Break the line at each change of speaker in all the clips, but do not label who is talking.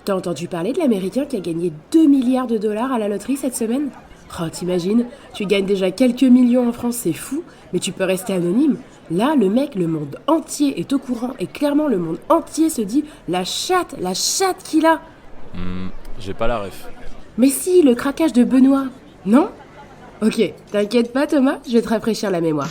T'as entendu parler de l'Américain qui a gagné 2 milliards de dollars à la loterie cette semaine? Oh, t'imagines, tu gagnes déjà quelques millions en France, c'est fou, mais tu peux rester anonyme. Là, le mec, le monde entier est au courant et clairement le monde entier se dit la chatte qu'il a.
J'ai pas la ref.
Mais si, le craquage de Benoît. Non? Ok, t'inquiète pas Thomas, je vais te rafraîchir la mémoire.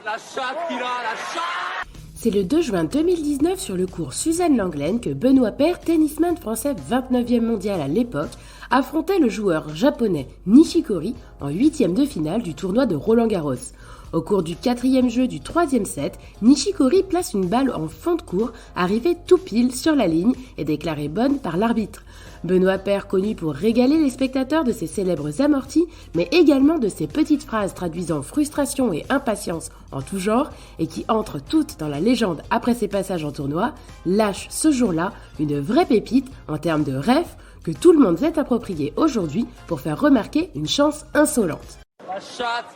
La chatte qu'il a, la chatte!
C'est le 2 juin 2019 sur le cours Suzanne Lenglen que Benoît Paire, tennisman français 29e mondial à l'époque, affrontait le joueur japonais Nishikori en 8e de finale du tournoi de Roland-Garros. Au cours du 4e jeu du 3e set, Nishikori place une balle en fond de court, arrivée tout pile sur la ligne et déclarée bonne par l'arbitre. Benoît Paire, connu pour régaler les spectateurs de ses célèbres amortis, mais également de ses petites phrases traduisant frustration et impatience en tout genre, et qui entrent toutes dans la légende après ses passages en tournoi, lâche ce jour-là une vraie pépite en termes de ref que tout le monde s'est approprié aujourd'hui pour faire remarquer une chance insolente.
La chatte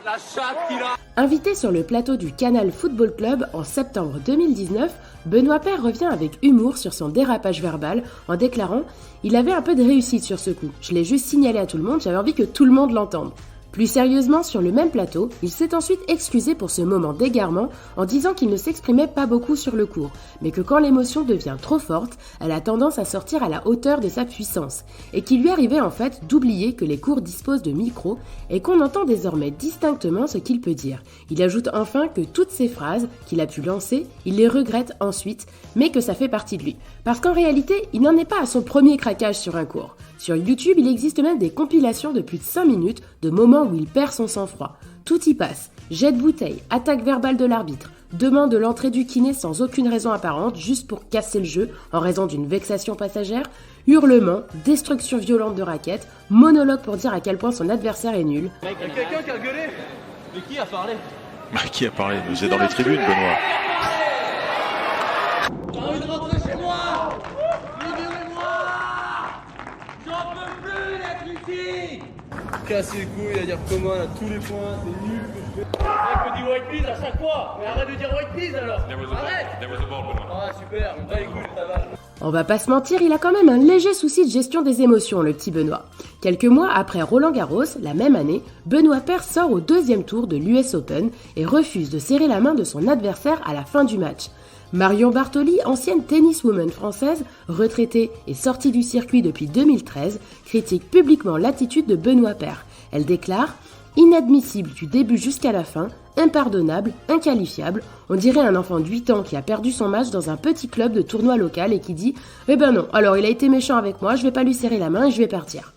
qu'il a!
Invité sur le plateau du Canal Football Club en septembre 2019, Benoît Paire revient avec humour sur son dérapage verbal en déclarant « Il avait un peu de réussite sur ce coup, je l'ai juste signalé à tout le monde, j'avais envie que tout le monde l'entende ». Plus sérieusement, sur le même plateau, il s'est ensuite excusé pour ce moment d'égarement en disant qu'il ne s'exprimait pas beaucoup sur le court, mais que quand l'émotion devient trop forte, elle a tendance à sortir à la hauteur de sa puissance, et qu'il lui arrivait en fait d'oublier que les cours disposent de micros et qu'on entend désormais distinctement ce qu'il peut dire. Il ajoute enfin que toutes ces phrases qu'il a pu lancer, il les regrette ensuite, mais que ça fait partie de lui. Parce qu'en réalité, il n'en est pas à son premier craquage sur un cours. Sur YouTube, il existe même des compilations de plus de 5 minutes de moments où il perd son sang-froid. Tout y passe. Jet de bouteille, attaque verbale de l'arbitre, demande de l'entrée du kiné sans aucune raison apparente, juste pour casser le jeu en raison d'une vexation passagère, hurlements, destruction violente de raquettes, monologue pour dire à quel point son adversaire est nul.
Y'a quelqu'un qui a gueulé? Mais qui a parlé?
Qui a parlé? Vous êtes dans les tribunes, Benoît.
J'ai envie de rentrer chez moi! Libérez-moi! J'en peux plus d'être ici! Casser les couilles, à dire comment, à tous les points, c'est nul que je fais. Le mec me dit white please à chaque fois! Mais arrête de dire white please alors! Arrête! Ah super, on me bat les couilles, ça va.
On va pas se mentir, il a quand même un léger souci de gestion des émotions, le petit Benoît. Quelques mois après Roland-Garros, la même année, Benoît Paire sort au 2e tour de l'US Open et refuse de serrer la main de son adversaire à la fin du match. Marion Bartoli, ancienne tenniswoman française, retraitée et sortie du circuit depuis 2013, critique publiquement l'attitude de Benoît Paire. Elle déclare « Inadmissible du début jusqu'à la fin, impardonnable, inqualifiable, on dirait un enfant de 8 ans qui a perdu son match dans un petit club de tournoi local et qui dit « Eh ben non, alors il a été méchant avec moi, je vais pas lui serrer la main et je vais partir ».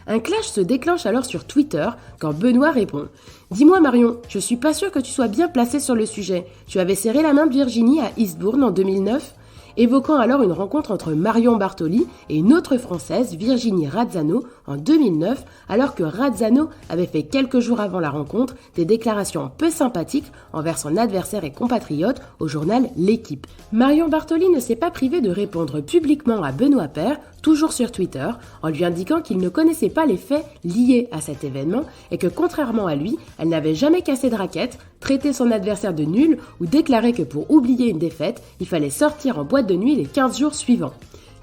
Un clash se déclenche alors sur Twitter quand Benoît répond « Dis-moi Marion, je suis pas sûr que tu sois bien placée sur le sujet. Tu avais serré la main de Virginie à Eastbourne en 2009 ?» Évoquant alors une rencontre entre Marion Bartoli et une autre Française, Virginie Razzano, en 2009, alors que Razzano avait fait quelques jours avant la rencontre des déclarations peu sympathiques envers son adversaire et compatriote au journal L'Équipe. Marion Bartoli ne s'est pas privée de répondre publiquement à Benoît Paire, toujours sur Twitter, en lui indiquant qu'il ne connaissait pas les faits liés à cet événement et que contrairement à lui, elle n'avait jamais cassé de raquette, traité son adversaire de nul ou déclaré que pour oublier une défaite, il fallait sortir en boîte de nuit les 15 jours suivants.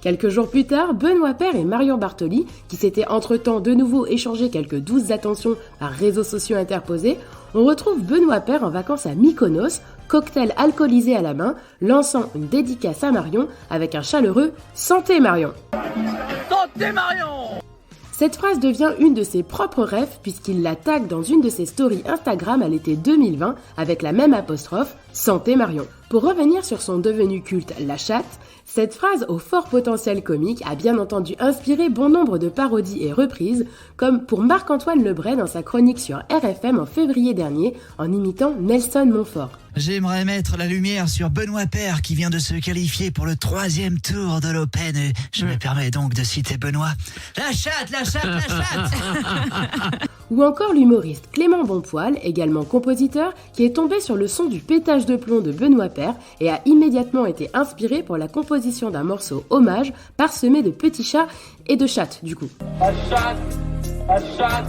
Quelques jours plus tard, Benoît Paire et Marion Bartoli, qui s'étaient entre-temps de nouveau échangé quelques douces attentions par réseaux sociaux interposés, on retrouve Benoît Paire en vacances à Mykonos, cocktail alcoolisé à la main, lançant une dédicace à Marion avec un chaleureux « Santé Marion !»
Santé Marion!
Cette phrase devient une de ses propres rêves puisqu'il la tag dans une de ses stories Instagram à l'été 2020 avec la même apostrophe « Santé Marion ». Pour revenir sur son devenu culte La Chatte, cette phrase au fort potentiel comique a bien entendu inspiré bon nombre de parodies et reprises, comme pour Marc-Antoine Lebray dans sa chronique sur RFM en février dernier en imitant Nelson Montfort.
J'aimerais mettre la lumière sur Benoît Paire qui vient de se qualifier pour le 3e tour de l'Open. Je me permets donc de citer Benoît. La chatte, la chatte, la chatte.
Ou encore l'humoriste Clément Bonpoil, également compositeur, qui est tombé sur le son du pétage de plomb de Benoît Paire et a immédiatement été inspiré pour la composition d'un morceau hommage parsemé de petits chats et de chattes du coup.
La chatte, la chatte.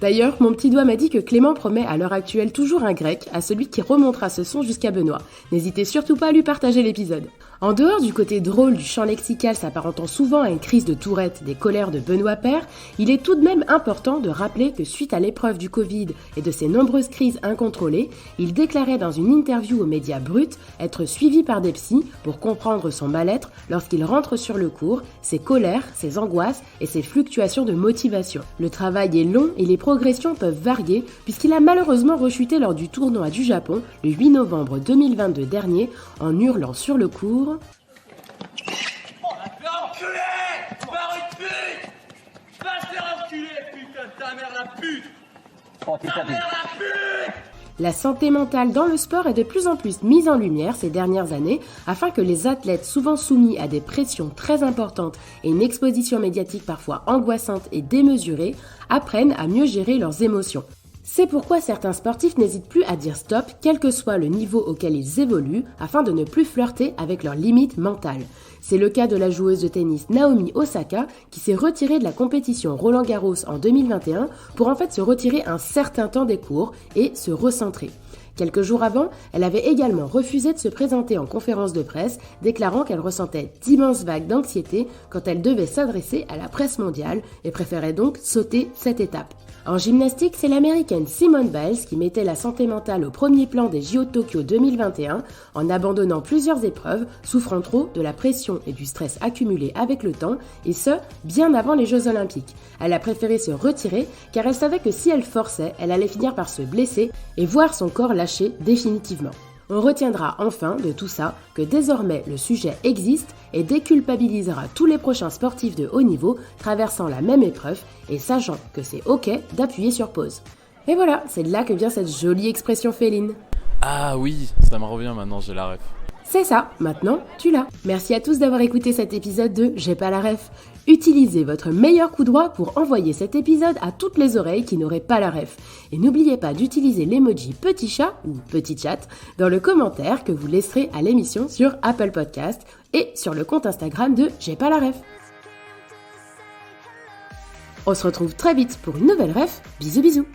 D'ailleurs, mon petit doigt m'a dit que Clément promet à l'heure actuelle toujours un grec à celui qui remontera ce son jusqu'à Benoît. N'hésitez surtout pas à lui partager l'épisode. En dehors du côté drôle du champ lexical s'apparentant souvent à une crise de Tourette des colères de Benoît Paire, il est tout de même important de rappeler que suite à l'épreuve du Covid et de ses nombreuses crises incontrôlées, il déclarait dans une interview aux médias Brut être suivi par des psys pour comprendre son mal-être lorsqu'il rentre sur le cours, ses colères, ses angoisses et ses fluctuations de motivation. Le travail est long et les progressions peuvent varier puisqu'il a malheureusement rechuté lors du tournoi du Japon le 8 novembre 2022 dernier en hurlant sur le cours.
Enculé! Par une pute! Va te faire enculer, putain de ta mère la pute! Ta mère la pute!
La santé mentale dans le sport est de plus en plus mise en lumière ces dernières années afin que les athlètes souvent soumis à des pressions très importantes et une exposition médiatique parfois angoissante et démesurée apprennent à mieux gérer leurs émotions. C'est pourquoi certains sportifs n'hésitent plus à dire stop, quel que soit le niveau auquel ils évoluent, afin de ne plus flirter avec leurs limites mentales. C'est le cas de la joueuse de tennis Naomi Osaka, qui s'est retirée de la compétition Roland-Garros en 2021 pour en fait se retirer un certain temps des cours et se recentrer. Quelques jours avant, elle avait également refusé de se présenter en conférence de presse, déclarant qu'elle ressentait d'immenses vagues d'anxiété quand elle devait s'adresser à la presse mondiale et préférait donc sauter cette étape. En gymnastique, c'est l'américaine Simone Biles qui mettait la santé mentale au premier plan des JO de Tokyo 2021 en abandonnant plusieurs épreuves, souffrant trop de la pression et du stress accumulés avec le temps, et ce, bien avant les Jeux Olympiques. Elle a préféré se retirer car elle savait que si elle forçait, elle allait finir par se blesser et voir son corps lâcher définitivement. On retiendra enfin de tout ça que désormais le sujet existe et déculpabilisera tous les prochains sportifs de haut niveau traversant la même épreuve et sachant que c'est ok d'appuyer sur pause. Et voilà, c'est de là que vient cette jolie expression féline.
Ah oui, ça me revient maintenant, j'ai la ref.
C'est ça, maintenant tu l'as. Merci à tous d'avoir écouté cet épisode de J'ai pas la ref. Utilisez votre meilleur coup droit pour envoyer cet épisode à toutes les oreilles qui n'auraient pas la ref. Et n'oubliez pas d'utiliser l'emoji petit chat ou petit chat dans le commentaire que vous laisserez à l'émission sur Apple Podcast et sur le compte Instagram de J'ai pas la ref. On se retrouve très vite pour une nouvelle ref. Bisous bisous.